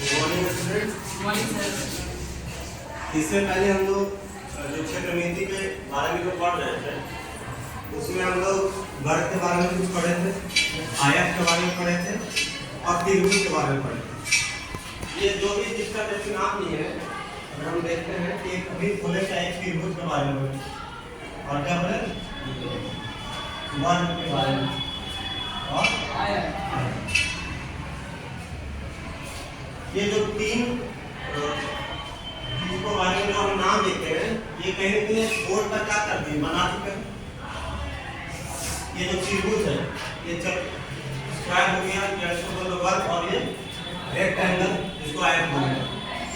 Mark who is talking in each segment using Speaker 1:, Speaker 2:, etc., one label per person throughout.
Speaker 1: Morning student.
Speaker 2: Morning sir.
Speaker 1: इससे पहले हम लोग जो क्षेत्रमिति के 12वीं में पढ़ रहे थे उसमें हम लोग वर्ग के बारे में कुछ पढ़े थे, आयत के बारे में पढ़े थे और त्रिभुज के बारे में पढ़े थे। ये जो भी जिसका जैसे नाम नहीं है, अगर हम देखते हैं कि एक अभी बोले क्या एक त्रिभुज के बारे में और क्या बोले वर्ग के बारे में और आयत। ये जो तीन जिसको बारे में जो हम नाम देते हैं ये कहीं ना कहीं बोर्ड पर क्या करते हैं बना चुके हैं। ये जो त्रिभुज है ये स्क्वायर हो गया, जिसको बोलो वर्ग, और ये रेक्टेंगल जिसको आयत बोलते हैं।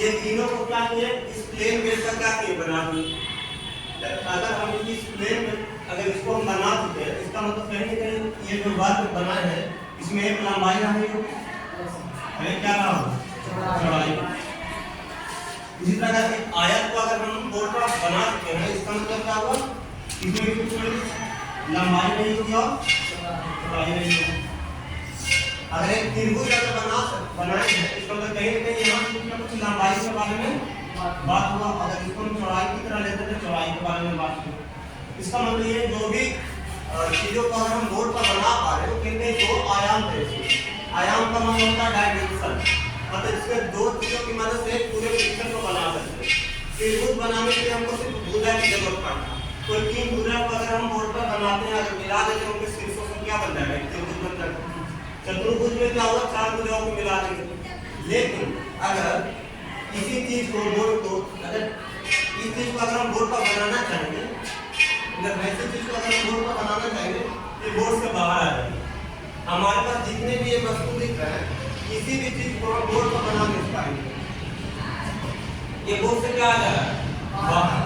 Speaker 1: ये तीनों को क्या किए इस प्लेन बेस का क्या किए बना दिए। अगर हम इस प्लेन में अगर इसको हम बना चुके हैं इसका मतलब कहीं ना कहीं ये जो वर्ग बनाए हैं इसमें एक लंबाई रही होगी, क्या रहा होगा चौड़ाई। इसी तरह से आयत को अगर हम बोर्ड पर बना चुके हैं इसका मतलब क्या हुआ इसमें भी कुछ लंबाई नहीं होगी और चौड़ाई नहीं होगी। अगर एक त्रिभुज अगर बनाए हैं इसका मतलब कहीं ना कहीं यहाँ कुछ लंबाई के बारे में बात हुआ। अगर इसको हम चौड़ाई की तरह लेते थे चौड़ाई के बारे में बात हुई। इसका मतलब ये जो भी चीजों को अगर हम बोर्ड पर बना पा रहे हो कहते हैं दो आयाम थे। आयाम का मतलब होता है डायमेंशन, मतलब इसमें दो चीजों की मदद से पूरे पिक्चर को बना सकते हैं। त्रिभुज बनाने के लिए हमको सिर्फ भुजा की जरूरत पड़ता है। कोई तीन भुजा को अगर हम बोर्ड पर बनाते हैं अगर मिला देते हैं उनके शीर्षों से क्या बन जाएगा त्रिभुज बन जाएगा। चतुर्भुज में क्या होगा चार भुजाओं को मिला देंगे। लेकिन अगर इसी चीज को बोर्ड को अगर इस चीज को अगर हम बोर्ड पर बनाना चाहेंगे, अगर वैसी चीज को अगर हम बोर्ड पर बनाना चाहेंगे तो बोर्ड से बाहर आ जाएगी। हमारे पास जितने भी ये वस्तु दिख रहे हैं किसी भी चीज को हम बोर्ड पर बना नहीं पाएंगे। ये बोर्ड से क्या आ जाएगा बाहर।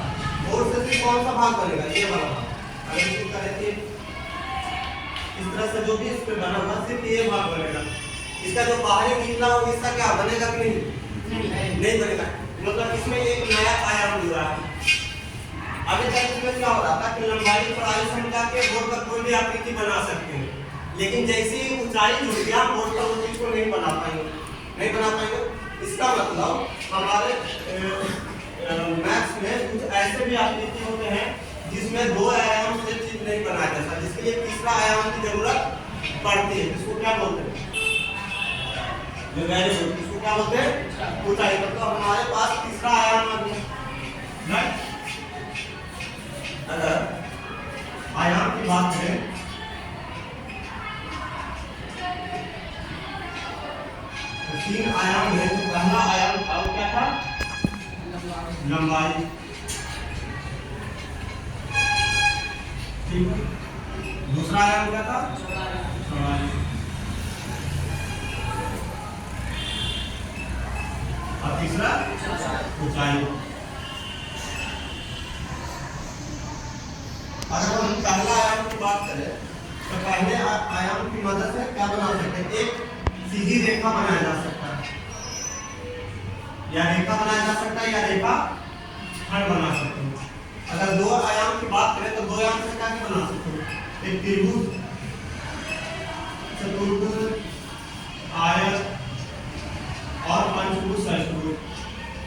Speaker 1: बोर्ड से फिर कौन सा भाग बनेगा ये वाला भाग। अगर इस तरह से इस तरह से जो भी इस पे बना हुआ सिर्फ ये भाग बनेगा। इसका जो बाहरी निकला होगा इसका क्या बनेगा कि नहीं बनेगा। मतलब इसमें एक नया आयाम जुड़ा है। अभी तक इसमें क्या हो रहा था कि लंबाई चौड़ाई से हम जाके बोर्ड पर कोई भी आकृति बना सकते हैं, लेकिन जैसी ऊंचाई जुड़ गया बोर्ड पर उस चीज को नहीं बना पाएंगे। इसका मतलब हमारे मैथ्स में कुछ ऐसे भी आकृति होते हैं जिसमें दो आयाम से चीज नहीं बनाया जा सकता, जिसके लिए तीसरा आयाम की जरूरत पड़ती है। इसको क्या बोलते हैं इसको क्या बोलते हैं ऊंचाई। मतलब हमारे पास तीसरा आयाम आ गया। अगर आयाम की बात करें तीन आयाम है। तो पहला आयाम था वो क्या था लंबाई। ठीक, दूसरा आयाम क्या था चौड़ाई और तीसरा ऊंचाई। अगर हम पहला आयाम की बात करें तो पहले आयाम की मदद से क्या बना सकते हैं एक सीधी रेखा बनाया जा सकता है, या रेखा बनाया जा सकता है या रेखा खंड बना सकते हैं। अगर दो आयाम की बात करें तो दो आयाम से क्या बना सकते हैं एक त्रिभुज, चतुर्भुज, आयत और पंचभुज षष्ठभुज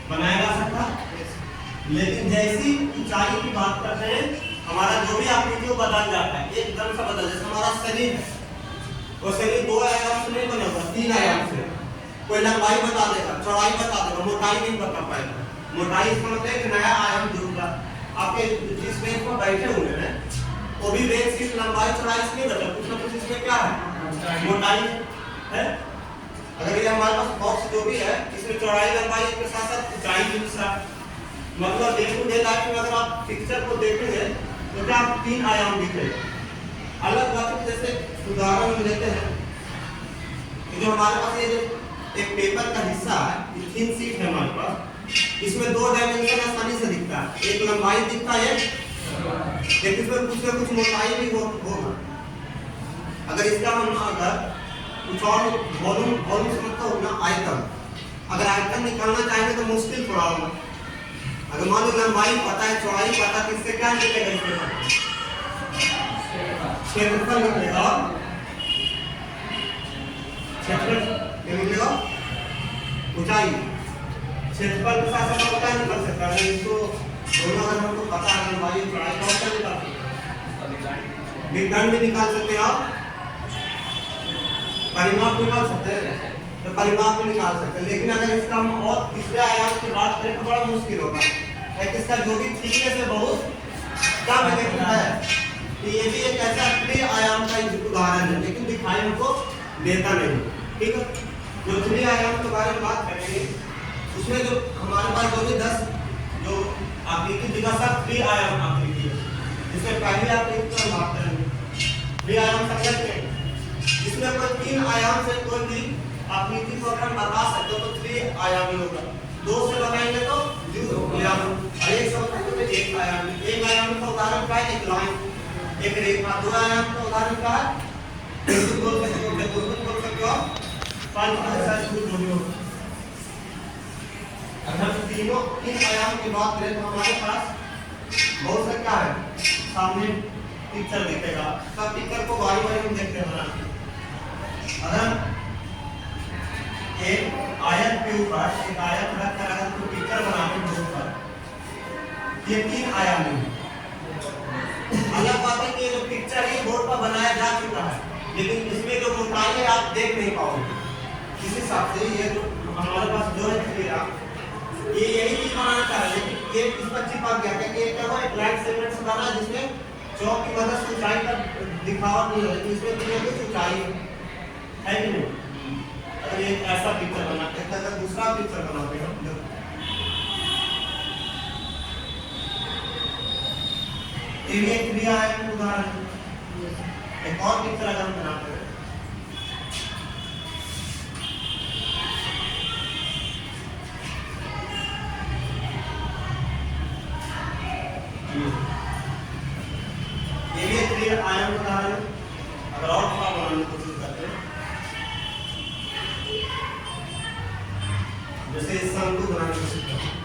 Speaker 1: बनाया जा सकता है। लेकिन जैसी ऊंचाई की बात करते हैं हमारा जो भी आकृति बदल जाता है एकदम से बदल। जैसे हमारा शरीर है वो शरीर दो आयाम से नहीं बना होगा तीन आयाम से। कोई लंबाई बता देगा, चौड़ाई बता देगा, मोटाई नहीं बता पाएगा। मोटाई इसका मतलब एक नया आयाम जुड़ेगा। आपके जिस बेंच पर बैठे हुए हैं वो भी बेंच की लंबाई चौड़ाई से नहीं बता, कुछ ना कुछ इसमें क्या है मोटाई है। अगर ये हमारे पास बॉक्स जो भी है इसमें चौड़ाई लंबाई के साथ साथ ऊंचाई भी है। मतलब डे टू डे लाइफ में अगर आप पिक्चर को देखेंगे तो क्या तीन आयाम दिखेगा। अलग बात है जैसे उदाहरण हम लेते हैं जो हमारे पास ये एक पेपर का हिस्सा है थिन शीट है हमारे पास, इसमें दो डायमेंशन आसानी से दिखता है। एक लंबाई दिखता है लेकिन इसमें कुछ ना कुछ मोटाई भी होगा। अगर इसका हम अगर कुछ और वॉल्यूम समझता हो ना आयतन, अगर आयतन निकालना चाहेंगे तो मुश्किल थोड़ा होगा। अगर मान लो लंबाई पता है चौड़ाई पता है किससे क्या निकलेगा क्षेत्रफल निकलेगा क्षेत्रफल क्या निकलेगा ऊंचाई क्षेत्रफल के साथ हम क्या निकाल सकते हैं? इसको दोनों अगर हमको पता है लंबाई चौड़ाई तो क्या निकाल सकते हैं? विकर्ण भी निकाल सकते हैं आप परिमाप निकाल सकते हैं, तो परिमाप भी निकाल सकते हैं। लेकिन अगर इसका हम और तीसरे आयाम की बात करें तो बड़ा मुश्किल होगा, क्योंकि इसका जो भी थिकनेस है बहुत कम है, लेकिन है तो ये भी एक ऐसा त्रि आयाम का एक उदाहरण है, लेकिन दिखाई हमको देता नहीं। ठीक है, जो त्रि आयाम के बारे में बात करेंगे उसमें जो हमारे पास जो भी 10 जो आकृति दिखा सब त्रि आयाम आकृति है, जिसमें पहली आकृति की बात करेंगे त्रि आयाम संगत है, जिसमें कोई 3 आयाम से कोई भी आकृति को अगर हम बता सकते हो तो त्रि आयामी होगा, 2 से बताएंगे तो द्विआयामी, और 1 से बताएंगे तो एक आयामी। एक आयामी का उदाहरण क्या है? एक लाइन, एक रेखा। 2 आयाम का उदाहरण क्या है? बोल सकते हो पांच ऐसा शुरू हो। अगर हम तीन आयाम की बात करें तो हमारे पास बहुत सा क्या है, सामने पिक्चर दिखेगा, सब पिक्चर को बारी बारी हम देखते हैं। अगर एक आयत के ऊपर एक आयत रखकर अगर कोई पिक्चर बनाते हैं बोर्ड पर, ये 3 आयामी है। अलग बात है कि जो पिक्चर है बोर्ड पर बनाया जा चुका है, लेकिन इसमें जो मोटाई है आप देख नहीं पाओगे। इस हिसाब से ये जो हमारे पास जो है ये यही चीज बनाना चाह रहे हैं, ये इस पर चिपक गया क्योंकि ये क्या हुआ एक लाइन सेगमेंट से बना जिसमें चौक की मदद से ऊंचाई का दिखावट नहीं हो रही, इसमें कुछ ऊंचाई है कि नहीं? अगर ये ऐसा पिक्चर बनाते हैं तो दूसरा पिक्चर बनाते हैं ये भी एक क्रिया है उदाहरण। एक और पिक्चर अगर हम बनाते हैं ये भी एक क्रिया आयाम उदाहरण। अगर और थोड़ा बनाने की कोशिश करते हैं जैसे शंकु बनाने की कोशिश करते हैं,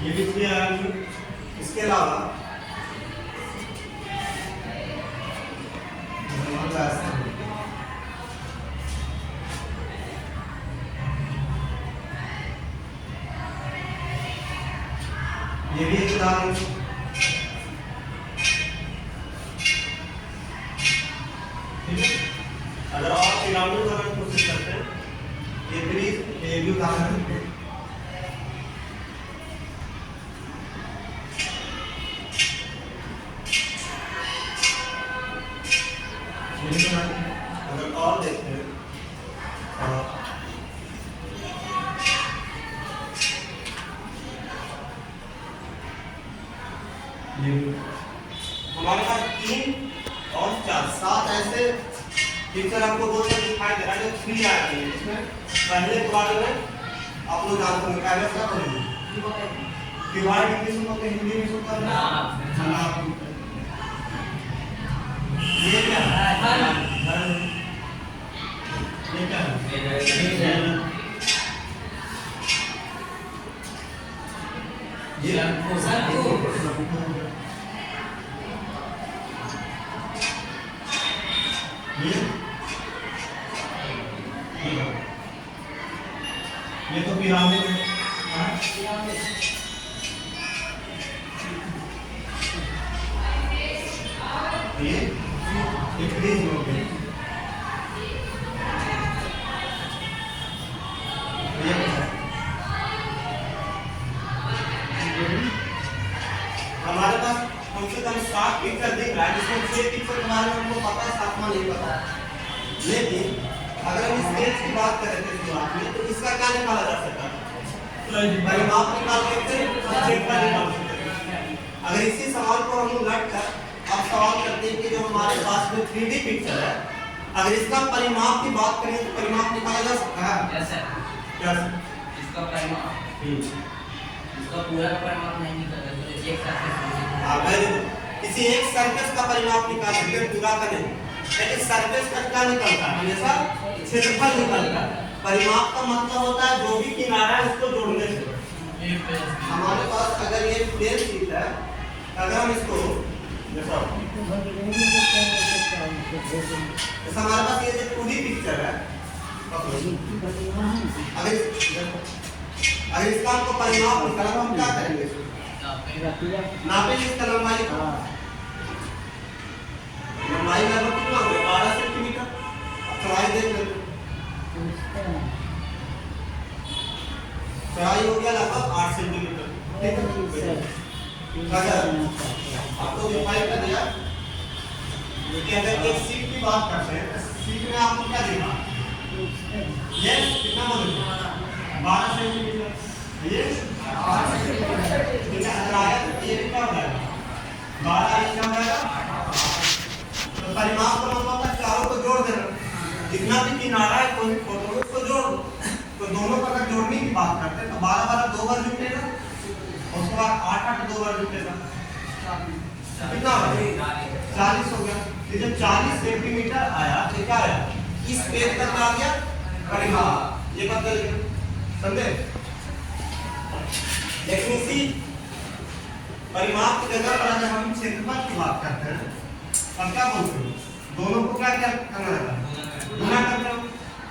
Speaker 1: ये भी क्रिया आयाम। इसके अलावा ये भी एक उदाहरण। अगर और पिरामिड बनाने की कोशिश करते हैं ये भी उदाहरण है। अगर और देखते हैं हमारे पास 3 और 4 7 ऐसे पिक्चर आपको बोर्ड पर दिखाई दे रहा है जो 3 आया है। इसमें पहले के बारे में आप लोग जानते हैं, पहले क्या करेंगे डिवाइड इंग्लिश में होते हिंदी में सुनते हैं ये क्या है? ये क्या है? ये तो पिरामिड है। ये फ्रीज हो गया। हमारे पास कम से कम 7 पिक्चर दिख रहा है, जिसमें 6 पिक्चर के बारे में हमको पता है, 7वां नहीं पता है। लेकिन अगर हम स्केच की बात करें थे शुरुआत में तो इसका क्या निकाला जा सकता है? परिमाप निकाल सकते हैं, क्षेत्रफल निकाल सकते हैं। अगर इसी सवाल को हम उलट कर अब सवाल करते हैं कि जो हमारे पास में 3D पिक्चर है, अगर इसका परिमाप की बात करें तो परिमाप निकाला जा सकता है? कैसे?
Speaker 2: इसका परिमाप इसका पूरा का परिमाप नहीं निकलता, तो एक सरफेस
Speaker 1: अगर किसी एक सरफेस का परिमाप निकाल सकते हैं, पूरा का नहीं, लेकिन सरफेस का क्या निकलता है? हमेशा क्षेत्रफल निकलता है। परिमाप का मतलब होता है जो भी किनारा है उसको जोड़ने से। हमारे पास अगर ये प्लेन शीट है, अगर हम इसको जैसा हमारे पास ये जो 2D पिक्चर है, अगर इसका आपको परिमाप निकालना तो हम क्या करेंगे? नापेंगे इसका लंबाई को। लंबाई लगभग कितना होगा? 12 सेंटीमीटर। अब चौड़ाई देख लेते हैं। चौड़ाई हो गया लगभग 8 सेंटीमीटर। ठीक है, अगर आपको डिफाइन कर दिया कि अगर एक सीट की बात करते हैं तो सीट में आपको क्या देगा? ये कितना बोलेंगे? 12 सेंटीमीटर। ये 12 सेंटीमीटर। ठीक है, अगर आया तो ये क्या हो जाएगा? 12 ये क्या हो जाएगा? तो परिमाप का मतलब होता है चारों को जोड़ देना। जितना भी किनारा है कोई फोटो में उसको जोड़ दो। तो दोनों का अगर जोड़ने की बात करते हैं तो 12 2 बार जुटेगा, उसके बाद 8 2 बार जुटेगा। कितना हो गया? 40 हो गया। ये जब 40 सेंटीमीटर आया तो क्या आया? इस पेज तक आ गया परिमाप। ये बदल गया, समझे? लेकिन इसी परिमाप की जगह पर अगर हम क्षेत्रफल की बात करते हैं अब क्या बोलते हैं? दोनों को क्या क्या करना है? गुना करना।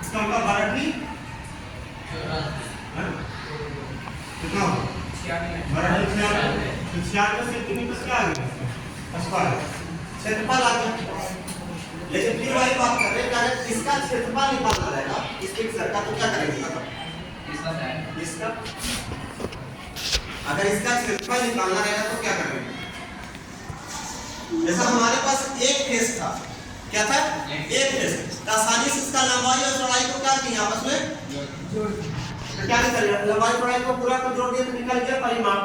Speaker 1: इसका मतलब 12 कितना होगा? 96 सेंटीमीटर क्या आ गया? स्क्वायर क्षेत्रफल आ गया। लेकिन फिर वही बात कर रहे हैं अगर इसका क्षेत्रफल निकालना रहेगा इस पिक्चर का तो क्या करेंगे? इसका अगर इसका क्षेत्रफल निकालना रहेगा तो क्या करेंगे? जैसा हमारे पास एक फेस था, क्या था? एक फेस। तो आसानी से इसका लंबाई और चौड़ाई को क्या किया आपस में जोड़ दिया। तो क्या निकलेगा? लंबाई चौड़ाई को पूरा को जोड़ दिया तो निकल गया परिमाप।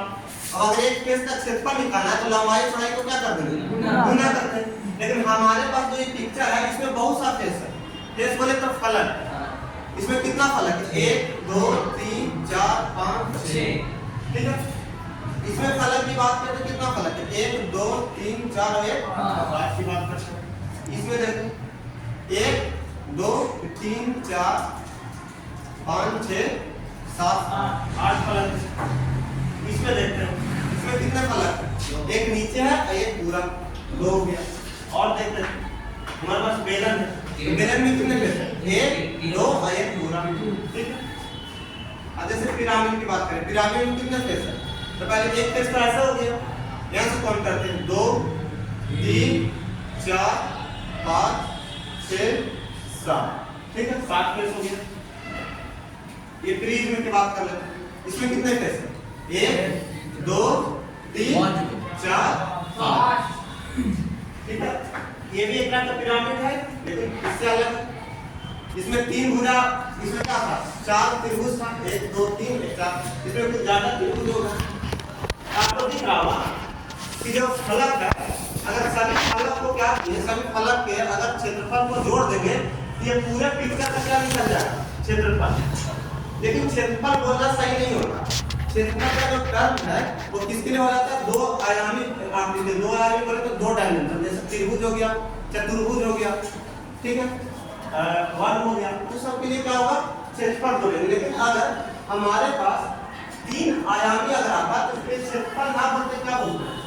Speaker 1: अब अगर एक फेस का क्षेत्रफल निकालना है तो लंबाई चौड़ाई को क्या कर देंगे? गुना करते हैं। लेकिन हमारे पास जो ये पिक्चर है इसमें बहुत सा फेस है। फेस बोले तो फलक। इसमें कितना फलक है? 1 2 3 4 5 6। ठीक है, इसमें फलक की बात करें तो कितना फलक है? 1 2 3 4 और 1 5 की बात करते हैं। इसमें देखो 1 2 3 4 5 6 7 8 फलक। इसमें देखते हैं इसमें कितने फलक है? एक नीचे है और एक पूरा, 2 हो गया। और देखते हैं हमारे पास बेलन है, बेलन में कितने फेस है? 1 2 और 1 पूरा। ठीक है, अब जैसे पिरामिड की बात करें, पिरामिड में कितने फेस है? तो पहले एक फेस तो ऐसा हो गया, यहाँ से काउंट करते हैं 2 3 4 5 6 7। ठीक है, 7 फेस हो गया। ये प्रिज्म की बात कर लेते हैं, इसमें कितने फेस है? 1 2 3 4 5। ठीक है, ये भी एक तरह का पिरामिड है लेकिन इससे अलग। इसमें 3 भुजा, इसमें क्या था? 4 त्रिभुज था, 1 2 3 4। इसमें कुछ ज्यादा त्रिभुज होगा। आपको दिख रहा होगा कि जो फलक है अगर सभी फलक को क्या किए, सभी फलक के अगर क्षेत्रफल को जोड़ देंगे तो ये पूरे पिक्चर का क्या निकल जाएगा? क्षेत्रफल। लेकिन क्षेत्रफल बोलना सही नहीं होता। क्षेत्रफल का जो टर्म है वो किसके लिए हो जाता है? 2 आयामी आकृति। 2 आयामी बोले तो 2 डायमेंशन, जैसे त्रिभुज हो गया, चतुर्भुज हो गया, ठीक है, वर्ग हो गया, तो सबके लिए क्या होगा? क्षेत्रफल बोलेंगे। लेकिन अगर हमारे पास 3 आयामी अगर आता तो इसके क्षेत्रफल ना बोलते क्या बोलते हैं?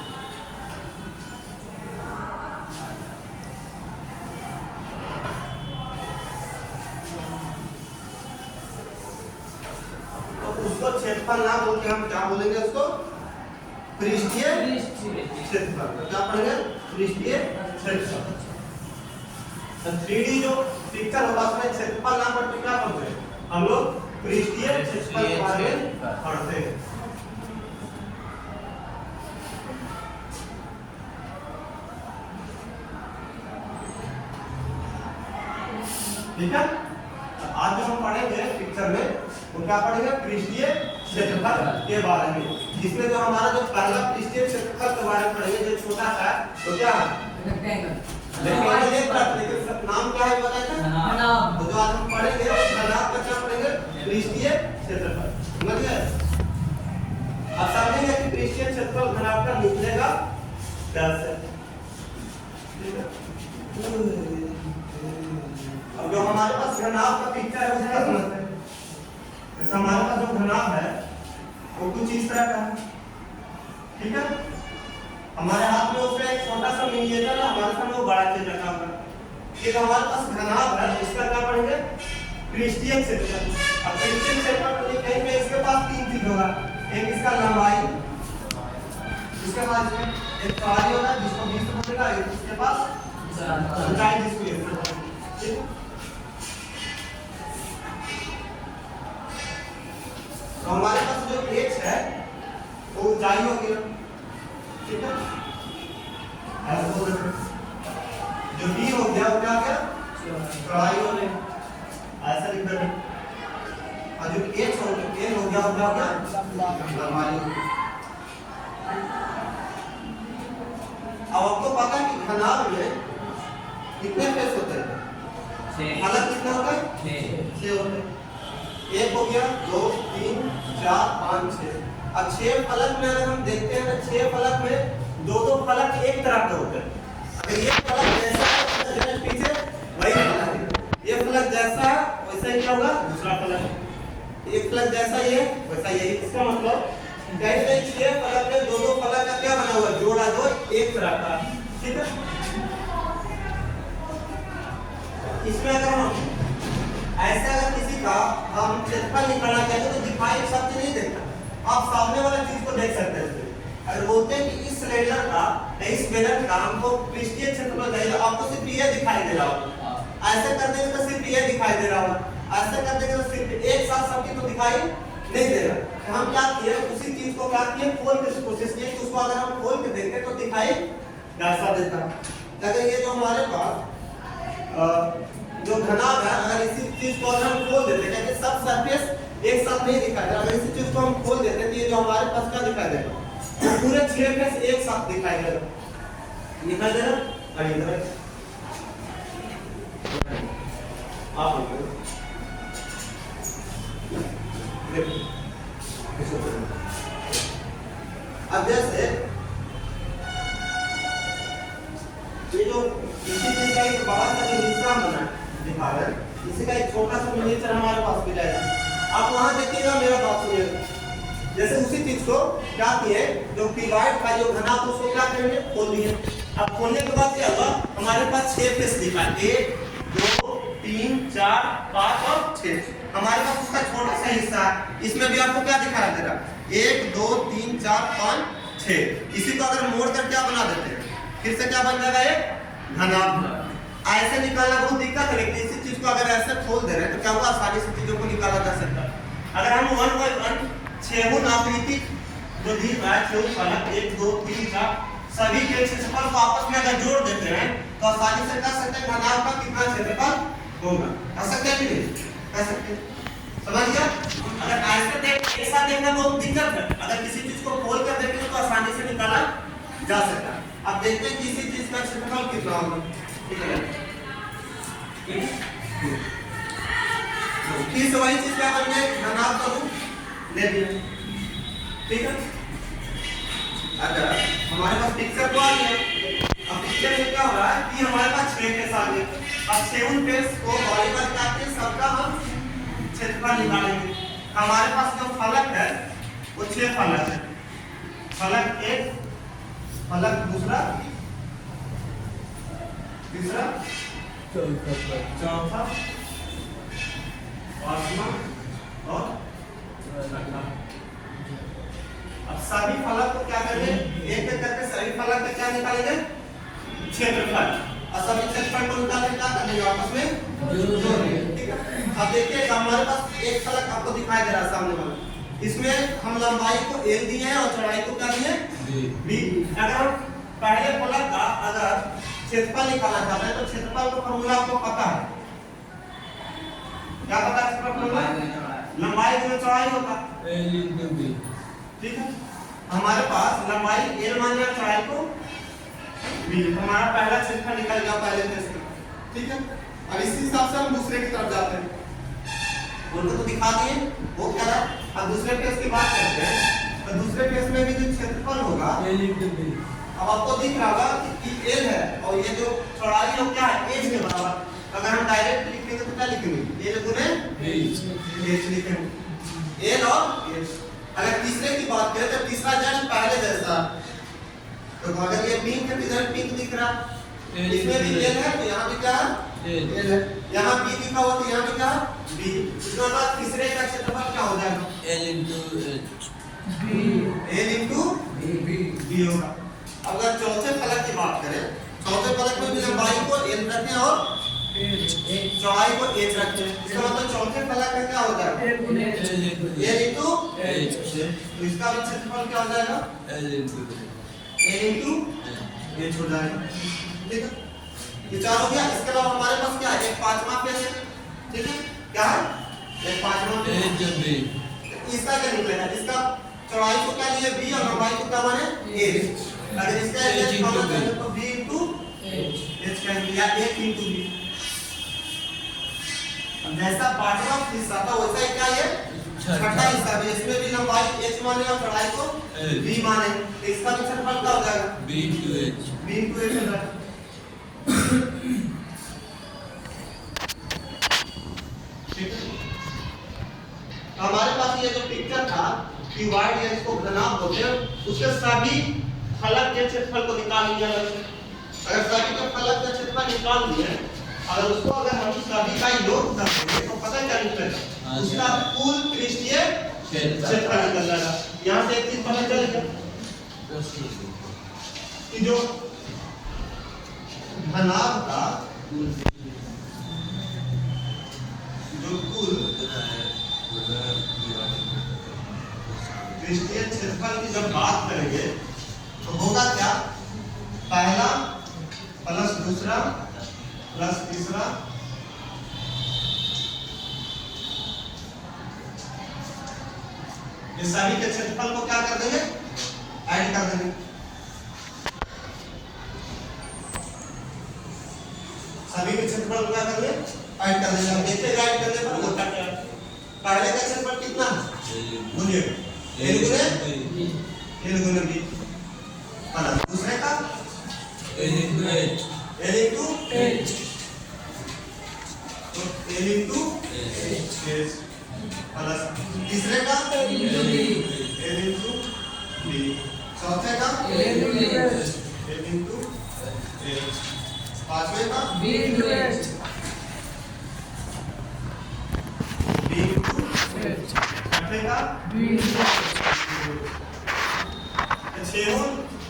Speaker 1: उसको क्षेत्रफल ना बोल के हम क्या बोलेंगे? उसको पृष्ठीय क्षेत्रफल। क्या पढ़ेंगे? पृष्ठीय क्षेत्रफल। तो 3D जो पिक्चर होगा उसमें क्षेत्रफल ना पढ़ के क्या पढ़ते हैं हम लोग? पृष्ठीय क्षेत्रफल के बारे में पढ़ते हैं। ठीक है, आज जो हम पढ़ेंगे पिक्चर में वो क्या पढ़ेंगे? पृष्ठीय क्षेत्रफल के बारे में। जिसमें जो हमारा जो पहला पृष्ठीय क्षेत्रफल के बारे में पढ़ेंगे जो छोटा सा है तो क्या है? रेक्टेंगल। लेकिन नाम क्या है बताया था? तो जो आज हम पढ़ेंगे घनाभ का क्या पढ़ेंगे? पृष्ठीय क्षेत्रफल। समझ गए? अब समझेंगे कि पृष्ठीय क्षेत्रफल घनाभ का निकलेगा कैसे। अब जो हमारे पास घनाभ का पिक्चर है उसका समझते हैं। जैसे हमारे पास जो घनाभ है वो कुछ इस तरह का है। ठीक है, हमारे हाथ में उसका एक छोटा सा मिनिएचर है, हमारे सामने वो बड़ा चीज रखा हुआ है। ये जो हमारे पास घनाभ है इसका क्या पढ़ेंगे? पृष्ठीय क्षेत्रफल। अब पृष्ठीय क्षेत्रफल कहीं पे इसके पास 3 चीज होगा, एक इसका लंबाई, इसके पास एक चौड़ाई होगा जिसको 20 से बनेगा, इसके पास ऊंचाई जिसको ठीक है। तो हमारे पास जो h है वो ऊंचाई हो गया, ठीक है, ऐसा बोल रहे हैं। जो b हो गया वो क्या गया, चौड़ाई हो गई, ऐसा लिख रहे हैं। और जो h हो गया वो क्या हो गया, लंबाई हो गई। अब आपको पता है कि घनाभ में कितने फेस होते हैं, फलक कितने होते हैं, 6 होते हैं। एक हो गया, 2 3 4 5 6। अब 6 फलक में अगर हम देखते हैं तो 6 फलक में दो फलक एक तरह के होते हैं। अगर ये फलक जैसा है पीछे वही फलक है, ये फलक जैसा वैसा ही क्या होगा दूसरा फलक, एक फलक जैसा ये वैसा ये। इसका मतलब कहीं 6 फलक में दो फलक का क्या बना हुआ है, जोड़ा दो एक तरह का, ठीक है। इसमें अगर हम ऐसा अगर किसी का हम क्षेत्रफल निकालना चाहते तो दिखाई शब्द नहीं देखता, आप सामने वाला चीज को देख सकते हैं। अगर बोलते हैं कि इस सिलेंडर का इस बेलन का हमको पृष्ठीय क्षेत्रफल चाहिए, आपको सिर्फ ये दिखाई दे रहा होगा, ऐसा कर देंगे तो सिर्फ ये दिखाई दे रहा होगा, ऐसा कर देंगे तो सिर्फ एक साथ सबकी तो दिखाई नहीं दे रहा। तो हम क्या किए, उसी चीज को क्या किए, खोल के कोशिश किए कि उसको अगर हम खोल के देखें तो दिखाई कैसा देता। अगर ये जो हमारे पास जो घनाभ है, अगर इसी चीज को अगर हम खोल देते हैं, क्योंकि सब सरफेस एक साथ नहीं दिखाई देगा, अगर इसी चीज को हम खोल देते हैं तो ये जो हमारे पास क्या दिखाई देगा, पूरे 6 फेस एक साथ दिखाई देगा, दिखाई दे रहा है। इधर आप अब जैसे ये जो इसी चीज का एक बड़ा सा जो हिस्सा बना दिखा रहा है, इसी का एक छोटा सा मिनिएचर हमारे पास मिला है। आप वहां देखिएगा, मेरा बात सुनिएगा। जैसे उसी चीज को क्या किए, जो क्यूबॉइड का जो घना था उसको क्या करेंगे, खोल दिए। अब खोलने के बाद क्या हुआ, हमारे पास 6 फेस दिखा, 1 2 3 4 5 और 6। हमारे पास उसका छोटा सा हिस्सा है, इसमें भी आपको क्या दिखाई दे रहा है, 1 2 3 4 5 6। इसी को अगर मोड़ कर क्या बना देते हैं, फिर से क्या बन जाएगा, एक घनाभ। ऐसे निकालना बहुत दिक्कत है, लेकिन इसी चीज को अगर ऐसे खोल दे रहे हैं तो क्या हुआ, आसानी से चीजों को निकाला जा सकता है। अगर हम 1 बाय 1 छेहुन आकृति जो दी है, छेहुन फलक 1 2 3 4 सभी के क्षेत्रफल को आपस में अगर जोड़ देते हैं तो आसानी से कह सकते हैं घनाभ का कितना क्षेत्रफल होगा। कह सकते हैं कि नहीं, कह सकते हैं, समझ गया। अगर ऐसे देख ऐसा देखना बहुत दिक्कत है, अगर किसी चीज को खोल कर देखेंगे तो आसानी से निकाला जा सकता है। अब देखते हैं किसी चीज का क्षेत्रफल कितना होगा, ठीक है। फिर से वही चीज क्या बन गया, घनाभ का रूप ले लिया, ठीक है। अगर हमारे पास पिक्चर तो आ गया, अब पिक्चर में क्या हो रहा है कि हमारे पास 6 फेस आ गए। अब 7 फेस को बॉडी पर काटते सबका हम क्षेत्रफल निकालेंगे। हमारे पास जो फलक है वो 6 फलक है, फलक 1 फलक दूसरा तीसरा चौथा पांचवा और छठा। अब सभी फलक को क्या करेंगे, एक एक करके सभी फलक का क्या निकालेंगे, क्षेत्रफल। और सभी क्षेत्रफल को निकालने क्या करेंगे, आपस में जोड़ेंगे, ठीक है। अब देखिए हमारे पास एक फलक आपको दिखाई दे रहा है सामने वाला, इसमें हम लंबाई को l दिए हैं और चौड़ाई को क्या दिए b। अगर हम पहले फलक का अगर क्षेत्रफल निकालना चाहते हैं तो क्षेत्रफल का फॉर्मूला आपको पता है, क्या पता है क्षेत्रफल फॉर्मूला, लंबाई गुना चौड़ाई होता है, ठीक है। हमारे पास लंबाई l मान लिया, चौड़ाई को b, हमारा पहला क्षेत्रफल निकल गया पहले फेस का, ठीक है। अब इसी हिसाब से हम दूसरे की तरफ जाते हैं, उनको तो दिखा दिए वो क्या रहा। अब दूसरे फेस की बात करते हैं, तो दूसरे फेस में भी जो क्षेत्रफल होगा अब आपको दिख रहा होगा कि l है और ये जो चौड़ाई है क्या है, h के बराबर। अगर हम डायरेक्ट लिखेंगे तो क्या लिखेंगे, l गुने h लिखेंगे, l और h। अगर तीसरे की बात करें तो तीसरा जस्ट पहले जैसा, तो अगर ये पिंक है तो इधर पिंक दिख रहा, इसमें भी l है तो यहाँ भी क्या है l है, यहाँ b लिखा हुआ तो यहाँ भी क्या है बी। उसके बाद तीसरे का क्षेत्रफल क्या हो जाएगा?
Speaker 2: L into H
Speaker 1: L into B होगा। अगर चौथे फलक की बात करें, चौथे फलक में भी लंबाई को L रखें और चौड़ाई को H रखें, इसका मतलब चौथे फलक का क्या हो जाएगा? L into H। तो इसका भी क्षेत्रफल क्या हो जाएगा?
Speaker 2: L into
Speaker 1: H हो जाएगा। ठीक है, ये चार हो गया। इसके अलावा हमारे पास क्या है? एक पांचवा पेज है। ठीक है, क्या है? एक पांचवा पेज। इसका क्या निकलेगा? इसका चौड़ाई को क्या लिए b और लंबाई को क्या माने h। अगर इसका h माना जाए तो b into h का लिया 1 into b। अब जैसा पांचवा हिस्सा था वैसा ही क्या ये छठा हिस्सा भी, इसमें भी लंबाई h माने और चौड़ाई को b माने, तो इसका भी क्षेत्रफल क्या हो जाएगा?
Speaker 2: B into H
Speaker 1: हो जाएगा। ठीक है, हमारे पास ये जो पिक्चर था क्यूबॉइड या इसको घनाभ बोलते हैं, उसके सभी फलक के क्षेत्रफल को निकाल लिया जाए। अगर सभी के फलक का क्षेत्रफल निकाल लिए, अगर उसको अगर हम सभी का योग कर देंगे तो पता क्या निकलेगा? उसका कुल पृष्ठीय क्षेत्रफल निकल जाएगा। यहाँ से एक चीज पता चलेगा कि जो घनाभ का जो कुल पृष्ठीय क्षेत्रफल की जब बात करेंगे तो होगा क्या? पहला प्लस दूसरा प्लस तीसरा ये सभी के क्षेत्रफल को क्या कर देंगे? ऐड कर देंगे। सभी के क्षेत्रफल को क्या कर देंगे? ऐड कर देंगे। अब देखिए ऐड करने पर होता क्या है? पहले का क्षेत्रफल कितना है? बोलिए। L गुने B प्लस दूसरे का
Speaker 2: L into H
Speaker 1: L into H। तो L into H प्लस तीसरे का L into B, चौथे का L into H, पांचवे का B into H, छठे का B into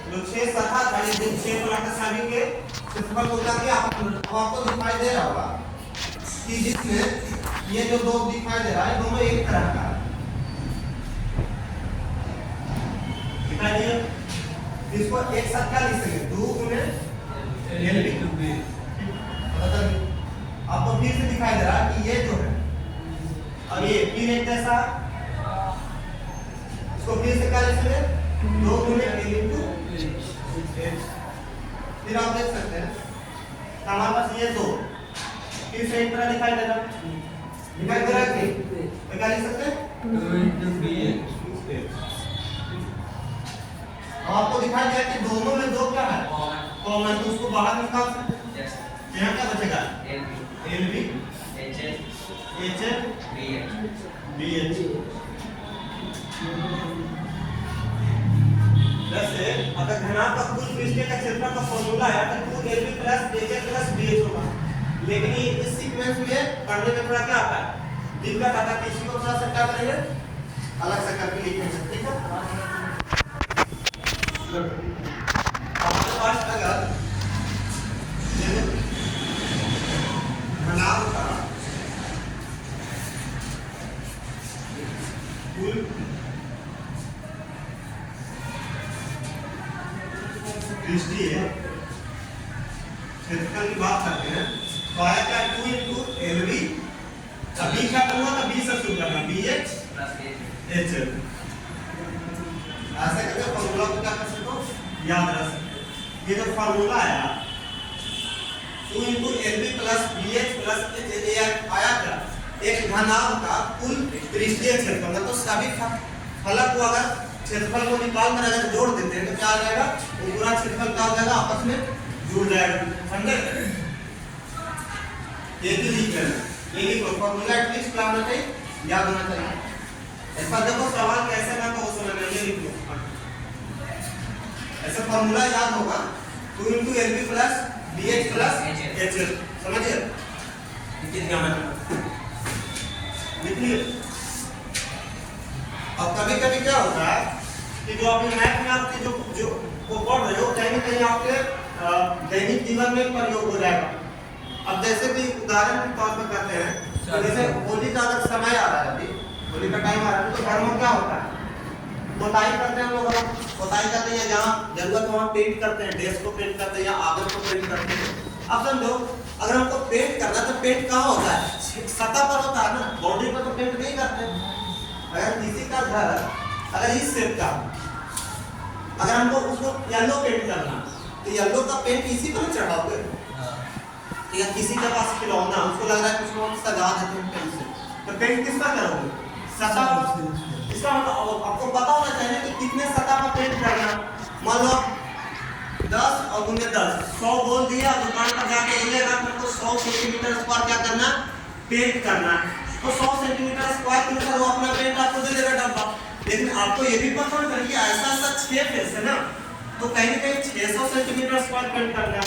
Speaker 1: जो 6 शाखा था, ये 6 फलक सभी के क्षेत्रफल को क्या किया? आपको दिखाई दे रहा होगा कि जिसमें ये जो दो दिखाई दे रहा है दोनों एक तरह का दिखाई दिया। इसको एक साथ क्या लिख सकते? 2 गुने L into B। आपको फिर से दिखाई दे रहा है कि ये जो है अब ये फिर एक जैसा, इसको फिर से क्या लिख सकते? 2 गुने L into H। फिर आप देख सकते हैं हमारे पास ये दो फिर से एक तरह दिखाई दे रहा है कि तो क्या लिख सकते हैं?
Speaker 2: 2 into BH।
Speaker 1: आपको दिखाई दिया कि दोनों में दो क्या है? कॉमन, तो उसको बाहर निकाल सकते हैं। यहाँ क्या बचेगा? LB HH BH। जैसे अगर घनाभ का कुल पृष्ठीय का क्षेत्रफल का फॉर्मूला है तो 2LB plus HH plus BH होगा, लेकिन ये इस सीक्वेंस में पढ़ने में थोड़ा क्या आता है? दिक्कत आता है कि इसी को थोड़ा सा क्या करेंगे? अलग से करके लिखेंगे। ठीक है, हमारे पास अगर घनाभ का कुल पृष्ठीय क्षेत्रफल की बात करते हैं तो आया क्या? 2 into LB, B क्या करूँगा तो B से शुरू करना, BH HL। ऐसे करके फॉर्मूला को क्या कर सकते हो? याद रख सकते हो। ये जो फॉर्मूला आया 2 into LB plus BH plus HL आया क्या? एक घनाभ का कुल पृष्ठीय क्षेत्रफल, मतलब सभी फलक को अगर क्षेत्रफल को निकाल कर अगर जोड़ देते हैं तो क्या आ जाएगा? वो पूरा क्षेत्रफल क्या हो जाएगा? आपस में जुड़ जाएगा। समझे? ये भी लिख लेना, ये लिखो फॉर्मूला एटलीस्ट क्या होना चाहिए? याद होना चाहिए। ऐसा देखो सवाल कैसे ना तो उस समय ये लिख लो, ऐसा फॉर्मूला याद होगा 2 into LB plus BH plus HL। समझिए कितना मतलब देखिए और कभी कभी क्या होता है कि जो अपने मैथ में आपके जो जो वो पढ़ रहे हो कहीं ना कहीं आपके दैनिक जीवन में प्रयोग हो जाएगा। अब जैसे कि उदाहरण के तौर पर करते हैं, तो जैसे होली का अगर समय आ रहा है, अभी होली का टाइम आ रहा है, तो घर में क्या होता है, पोताई करते हैं लोग, पोताई करते हैं, जहाँ जरूरत वहाँ पेंट करते हैं, ड्रेस को पेंट करते हैं या आगे को पेंट करते हैं। अब समझो अगर हमको पेंट करना है तो पेंट कहाँ होता है, सतह पर होता है ना, बाउंड्री पर तो पेंट नहीं करते। अगर किसी का घर अगर इस शेप का, अगर हमको उसको येलो पेंट करना तो येलो का पेंट इसी पर चढ़ाओगे या किसी के पास खिलौना उसको लग रहा है कुछ लोग सजा देते हैं पेंट से, तो पेंट किस पर करोगे, सतह पर। इसका मतलब आपको पता होना चाहिए कि कितने सतह पर पेंट करना। मान लो 10 और 10 100 बोल दिया, दुकान पर जाके बोलेगा तुमको 100 सेंटीमीटर स्क्वायर क्या करना, पेंट करना, तो 100 सेंटीमीटर स्क्वायर मीटर वो अपना पेंट आपको दे देगा डब्बा। लेकिन आपको ये भी पता होना चाहिए ऐसा ऐसा 6 फेस है ना, तो कहीं ना कहीं 600 सेंटीमीटर स्क्वायर पेंट करना।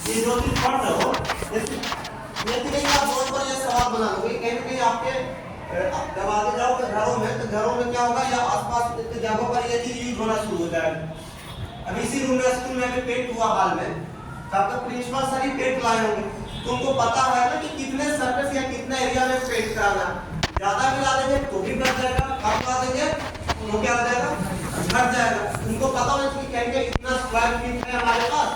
Speaker 1: ये जो चीज पढ़ रहे हो ये नहीं आप बोर्ड पर ये सवाल बना लोगे, कहीं ना कहीं आपके जब आगे जाओगे घरों में, तो घरों में क्या होगा या आसपास के जगहों पर ये चीज यूज होना शुरू हो जाएगा। अब इसी रूम में स्कूल में अभी पेंट हुआ हाल में, तो आपका प्रिंसिपल सर ही पेंट लाए होंगे, तो उनको पता है ना कि कितने सरफेस या कितना एरिया में पेंट कराना। ज्यादा मिला देंगे तो भी बढ़ जाएगा, कम मिला देंगे तो क्या हो जाएगा, घट जाएगा। उनको पता होना चाहिए कहेंगे इतना स्क्वायर फीट है हमारे पास,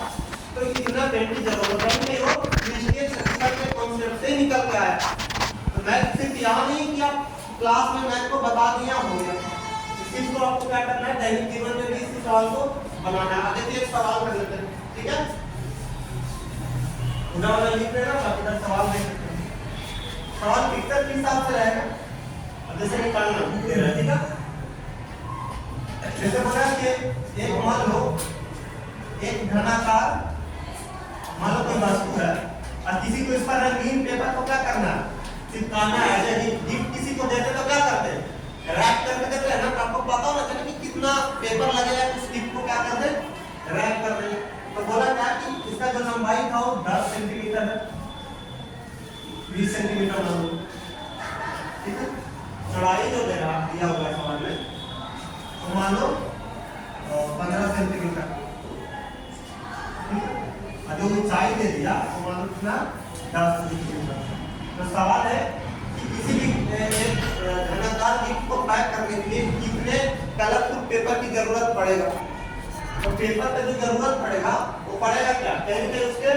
Speaker 1: तो इतना पेंट की जरूरत है नहीं, वो क्रिस्टियन सेक्शन के कॉन्सेप्ट से निकल के आया। तो मैथ सिर्फ यहाँ नहीं कि आप क्लास में मैथ को बता दिया हो गया, इस चीज को आपको क्या करना है, दैनिक जीवन में भी इस सवाल को बनाना है। आगे एक सवाल कर लेते हैं, ठीक है, उदाहरण लिख लेना, बाकी का सवाल देख सकते हैं। सवाल पिक्चर के हिसाब से रहेगा, अब जैसे निकालना दे रहा है, ठीक है। जैसे बोला कि एक मान लो एक घनाकार मान लो कोई वस्तु है और किसी को इस पर रंगीन पेपर को क्या करना है, चिपकाना है। यदि गिफ्ट किसी को देते तो क्या करते हैं, रैप करके देते हैं ना, तो आपको पता होना चाहिए कि कितना पेपर लगेगा, उस गिफ्ट को क्या कर दे, रैप कर देंगे। तो बोला क्या कि इसका जो लंबाई था वो 10 सेंटीमीटर है, 20 सेंटीमीटर मान लो, ठीक है। चौड़ाई जो दे रहा दिया हुआ है सवाल में, तो मान लो 15 सेंटीमीटर, और जो ऊंचाई दे दिया तो मान लो कितना, 10 सेंटीमीटर। तो सवाल है कि किसी भी घनाकार गिफ्ट को पैक करने के लिए कितने कलरफुल पेपर की जरूरत पड़ेगा। तो पेपर पे जो जरूरत पड़ेगा वो पड़ेगा क्या, कहेंगे उसके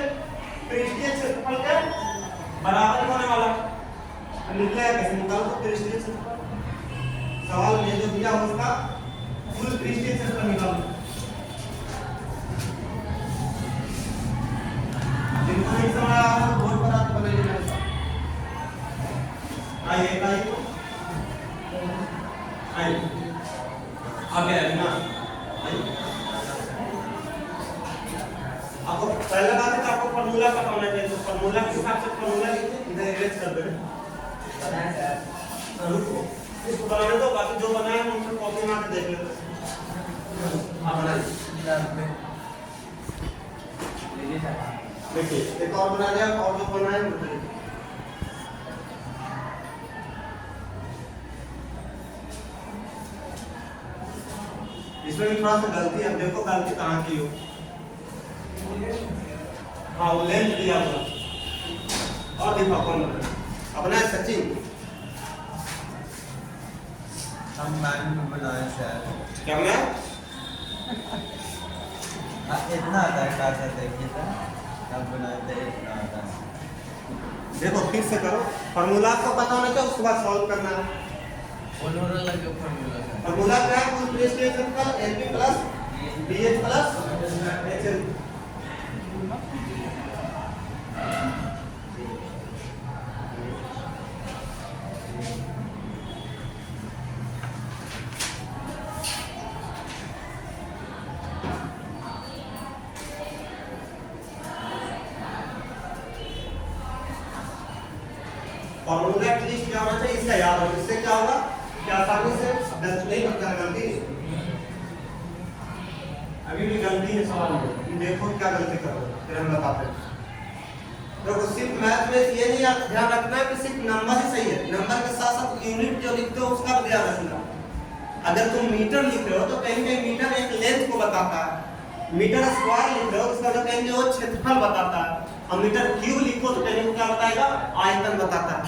Speaker 1: पृष्ठीय क्षेत्रफल के बराबर होने वाला। निकलेगा कैसे, निकालो तो पृष्ठीय क्षेत्रफल, सवाल में जो दिया हो उसका कुल पृष्ठीय क्षेत्रफल निकालो। जिनको नहीं समझ आ रहा है बोर्ड पर आप बनाइए मेरे साथ। आइए आइए आइए आगे आइए ना, आइए। आपको पहले बात है कि आपको फार्मूला पता होना चाहिए, तो फार्मूला के हिसाब से फार्मूला लिखिए, इधर इरेज कर देना। रुको इसको बनाने दो, बाकी जो बनाए हम उनसे कॉपी मार के देख लेते हैं। आप बनाइए, देखिए एक और बना दिया, और जो बनाए बताइए। इसमें भी थोड़ा सा गलती है, देखो गलती कहाँ की हो। हाँ वो लेंथ दिया हुआ, और देखो कौन अपना है सचिन,
Speaker 3: हम मैम को बनाए शायद,
Speaker 1: क्या मैं
Speaker 3: इतना आता है काटा देखिए था, तब बनाए थे इतना आता है।
Speaker 1: देखो फिर से करो, फार्मूला को पता होना चाहिए, उसके बाद सॉल्व करना है। फार्मूला क्या है, कुल पृष्ठीय क्षेत्रफल LP plus BH plus HL। Formula at least क्या होना चाहिए, इसका याद हो, इससे क्या होगा कि आसानी से गलती नहीं बनता, गलती अभी भी गलती है सवाल में, देखो क्या गलती कर रहे हो फिर हम बताते हैं। देखो सिर्फ मैथ में ये नहीं ध्यान रखना है कि सिर्फ नंबर ही सही है, नंबर के साथ साथ यूनिट जो लिखते हो उसका भी ध्यान रखना। अगर तुम मीटर लिख रहे हो तो कहीं कहीं मीटर एक लेंथ को बताता है, मीटर स्क्वायर लिख रहे हो उसका मतलब कहीं वो क्षेत्रफल बताता है, और मीटर क्यूब लिखो तो कहीं क्या बताएगा, आयतन बताता है।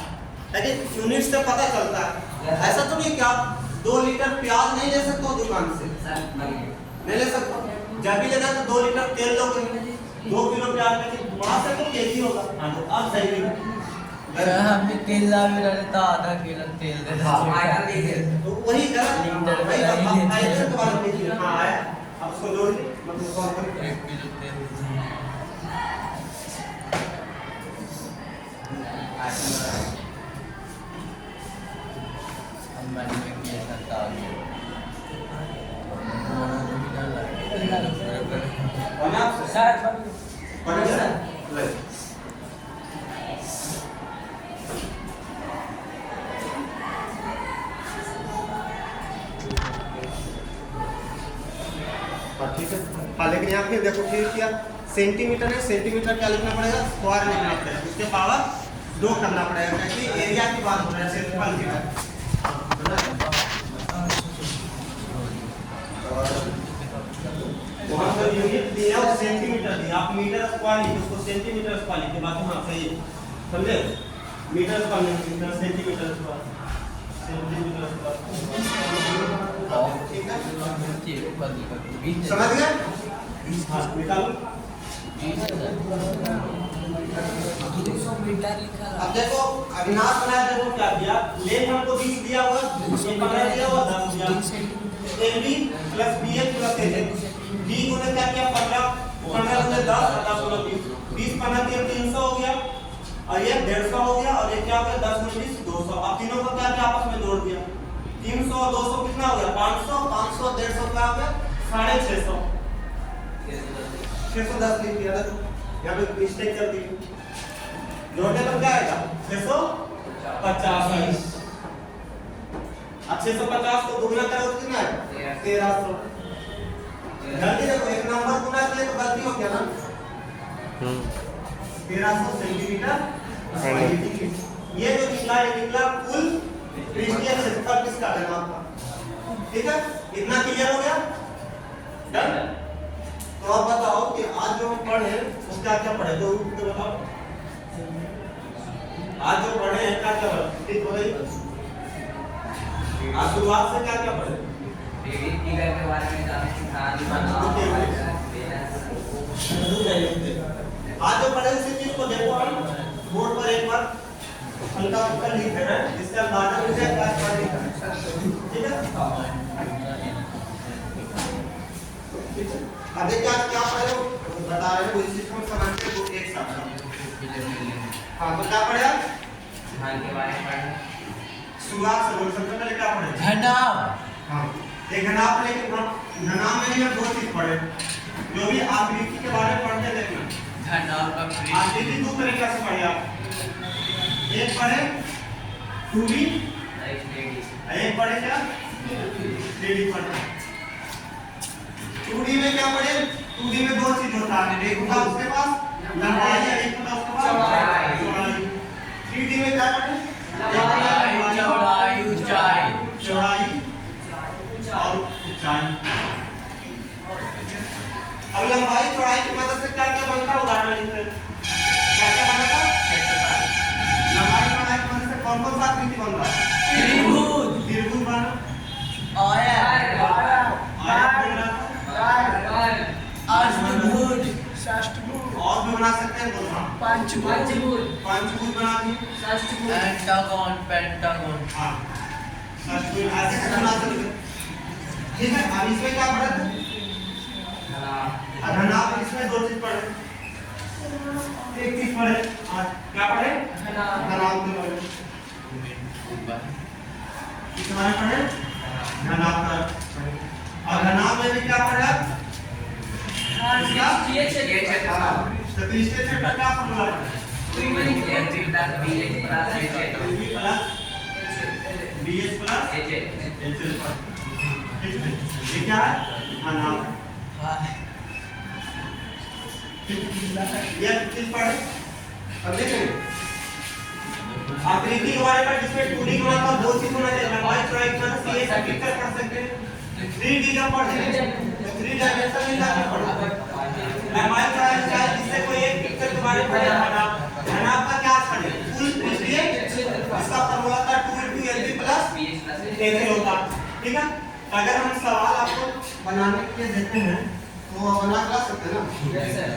Speaker 1: लेकिन यूनिट से पता चलता है। ऐसा तो नहीं कि आप 2 लीटर प्याज नहीं ले सकते हो दुकान से, नहीं ले सकते। जब भी लेना तो 2 लीटर तेल लोगे, 2 किलो प्याज लेके वहां से तो केजी होगा। अब सही है,
Speaker 3: हमने तेल ला भी रहे था, आधा किलो तेल दे
Speaker 1: तो वही गलत लीटर के बारे में कीजिए। हाँ आया, अब उसको जोड़ दीजिए, मतलब कौन सा
Speaker 3: 1 किलो तेल मैंने किया था
Speaker 1: बना
Speaker 2: सर
Speaker 1: बना सर ले ठीक है। हाँ लेकिन यहाँ फिर देखो फिर क्या सेंटीमीटर है, सेंटीमीटर क्या लिखना पड़ेगा, स्क्वायर लिखना पड़ेगा, उसके पावर 2 करना पड़ेगा क्योंकि एरिया की बात हो रहा है, क्षेत्रफल की बात। वहाँ पर यूनिट दिया और सेंटीमीटर दिया, आप मीटर स्क्वायर लिखो, उसको सेंटीमीटर स्क्वायर लिखिए, बाकी हाँ सही है, समझे? मीटर स्क्वायर नहीं, metre centimetre square, centimetre square, ठीक है? समझ गए? हाँ निकालो। अब देखो अविनाश ने देखो क्या दिया, लेंथ हमको 20 दिया हुआ, ये 15 दिया हुआ, 10 दिया। AB plus BH plus AH, B को ने क्या किया 15 15 गुने 10 10 गुने 20 20 15 300 हो गया, और ये 150 हो गया, और ये क्या हो गया 10 गुने 20 200। अब तीनों को क्या किया आपस में जोड़ दिया, 300 और 200 कितना हो गया 500, 500 150 क्या हो गया 650, 610 लिख दिया। देखो यहाँ पे मिस्टेक कर दी, जोड़ने पर क्या आएगा 650। अब 650 को दुगना करो तो कितना आएगा 1300। जल्दी देखो एक नंबर गुना किया तो गलती हो गया ना, 1300 सेंटीमीटर। ये जो निकला ये निकला कुल पृष्ठीय क्षेत्रफल किसका है आपका, ठीक है? इतना क्लियर हो गया, डन? तो आप बताओ कि आज जो हम पढ़े वो क्या क्या पढ़े, तो बताओ आज जो पढ़े हैं क्या क्या पढ़े, ठीक हो गई? आज शुरुआत से क्या क्या पढ़े,
Speaker 2: फिगर के बारे में जाने सिखा
Speaker 1: आज जो पढ़े उसी चीज को देखो, हम बोर्ड पर एक बार हल्का फुल्का लिख देना है, जिससे अंदाजा हो जाए क्या क्या लिखा है, ठीक है? अभी क्या क्या पढ़े हो बता रहे हो, इसी को समझते हो एक साथ। हाँ तो क्या पढ़े आप
Speaker 2: ढाल के बारे में पढ़े,
Speaker 1: शुरुआत से बोल सकते पहले क्या पढ़े,
Speaker 3: घनाभ।
Speaker 1: हाँ एक घनाभ, लेकिन घनाभ में हम 2 चीज पढ़े, जो भी आकृति के बारे में पढ़ते देखना।
Speaker 3: घनाभ का
Speaker 1: आकृति 2 तरीके से पढ़े आप, एक पढ़े 2D, एक पढ़े क्या 3D पढ़े। 2D में क्या पढ़े, 2D में 2 चीज होता है, एक होता है उसके पास लंबाई और एक होता है उसके पास चौड़ाई। 3D में क्या पढ़े,
Speaker 3: चौड़ाई ऊंचाई,
Speaker 1: चौड़ाई और ऊंचाई। अब लंबाई चौड़ाई की मदद से क्या क्या बनता है, उदाहरण लिखते हैं, क्या क्या बनता है, लंबाई चौड़ाई की मदद से कौन कौन सा आकृति बनता है,
Speaker 3: त्रिभुज,
Speaker 1: त्रिभुज बना,
Speaker 3: आयत, अष्टभुज,
Speaker 1: और भी बना सकते हैं, बोलना पंचभुज बना दिए,
Speaker 3: पेंटागन, पेंटागन।
Speaker 1: हाँ षष्ठभुज ऐसे बना सकते हैं, ठीक है? अब इसमें क्या पढ़े, घनाभ, इसमें 2 चीज पढ़े, एक चीज पढ़े, आज क्या पढ़े, घनाभ में पढ़े, किस बारे में पढ़े, घनाभ का। और घनाभ में भी क्या पढ़े, सतृष्टीय क्षेत्र क्या फॉर्मूला है, BH प्लस HL, ये क्या है, घनाभ। ये चीज पढ़े, अब देखेंगे आकृति के बारे में, जिसमें 2D के बाद 2 चीज पिक्चर कर सकते हैं 3D का पढ़े 3 डायमेंशन में जाके पढ़ो हमारे चाहे जिससे कोई एक पिक्चर के बारे में पढ़े घनाभ का क्या छड़े कुल पृष्ठीय इसका फॉर्मूला था 2 * LB + AC होता ठीक है। अगर हम सवाल आपको बनाने के लिए देते हैं तो वो बना कर सकते हैं ना।
Speaker 2: Yes sir.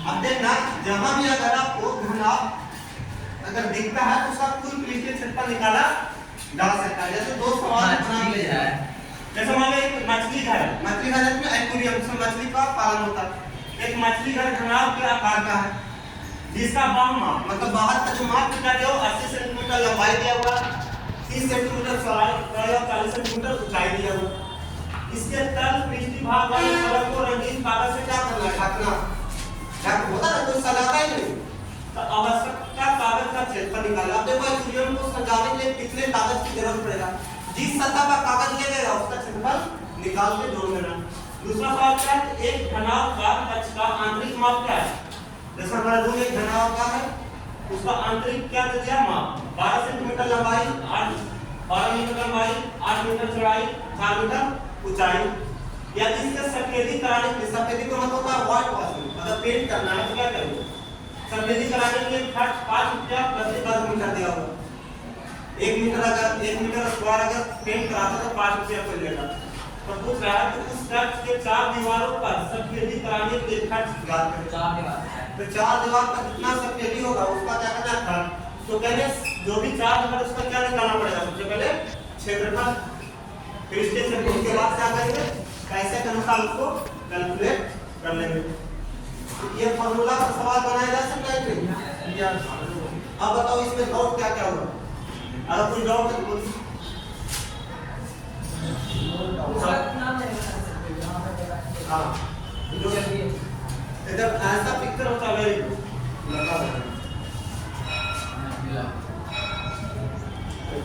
Speaker 1: अब देखना जहां भी अगर आपको घनाभ अगर दिखता है तो उसका कुल पृष्ठीय क्षेत्रफल निकाला जा सकता है। जैसे दो सवाल बना लिया है, जैसे मान लो एक मछली घर में एक्वेरियम में मछली का पालन होता है। एक मछली घर घनाभ के आकार का है जिसका बाह्य माप मतलब बाहर का जो माप कितना दिया हो 80 सेंटीमीटर लंबाई दिया हुआ 30 सेंटीमीटर चौड़ाई और 40 सेंटीमीटर ऊंचाई दिया हुआ। इसके तल पृष्ठीय भाग वाले फलक को रंगीन कागज से क्या करना है ढकना क्या होता है कोई सजाता ही नहीं तो आवश्यकता कागज का क्षेत्रफल निकालना। अब देखो एक्वेरियम को सजाने के लिए कितने कागज की जरूरत पड़ेगा जिस सतह पर कागज लगेगा उसका क्षेत्रफल निकाल के जोड़ देना। दूसरा सवाल क्या है एक घनाभ का कक्ष का आंतरिक माप क्या है। जैसे हमारा रूम एक घनाभ का है उसका आंतरिक क्या दे दिया माप 12 सेंटीमीटर लंबाई 12 मीटर लंबाई 8 मीटर चौड़ाई 4 मीटर ऊंचाई। या जिससे सफेदी कराने के लिए सफेदी का मतलब होता है व्हाइट वॉशिंग अगर पेंट करना है तो क्या करेंगे सफेदी कराने के लिए खर्च 5 रुपया प्रति वर्ग मीटर दिया होगा। 1 मीटर अगर 1 मीटर स्क्वायर अगर पेंट कराता तो 5 रुपया कोई लेगा। तो पूछ रहा है कि उस कक्ष के 4 दीवारों पर सफेदी कराने के लिए खर्च ज्ञात करें।
Speaker 2: 4 दीवार
Speaker 1: तो 4 दीवार पर जितना सफेदी होगा उसका क्या करना है खर्च। तो पहले जो भी 4 दीवार उसका क्या निकालना पड़ेगा सबसे पहले क्षेत्रफल फिर इसके क्षेत्रफल के बाद क्या करेंगे पैसे के अनुसार उसको कैलकुलेट कर लेंगे। ये फार्मूला का सवाल बनाया जा सकता है कि अब बताओ इसमें डाउट क्या क्या होगा अगर कोई डाउट है तो बोलिए। हाँ जब ऐसा पिक्चर होता है वेरी गुड लगा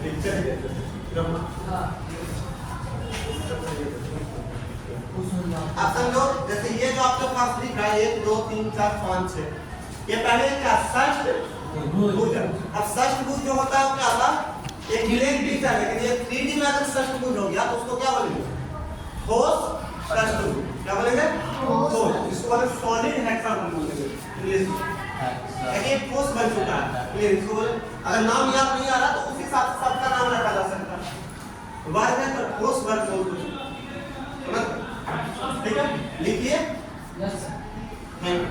Speaker 1: पिक्चर आप समझो जैसे ये जो आपके पास दिख रहा है 1 2 3 4 5 6 ये पहले क्या षष्ठभुज। अब षष्ठभुज जो होता है क्या होता एक प्लेन पिक्स है लेकिन ये 3D में अगर षष्ठभुज हो गया तो उसको क्या बोलेंगे ठोस षष्ठभुज। क्या बोलेंगे ठोस इसको बोले सॉलिड हेक्सागोन बोलेंगे इंग्लिश में। ये ठोस बन चुका है इसको बोले अगर नाम याद नहीं आ रहा तो उस हिसाब से सबका नाम रखा जा सकता है। वर्ग है तो ठोस वर्ग बोलते हैं ठीक है लिखिए।
Speaker 2: Yes sir.
Speaker 1: Thank you.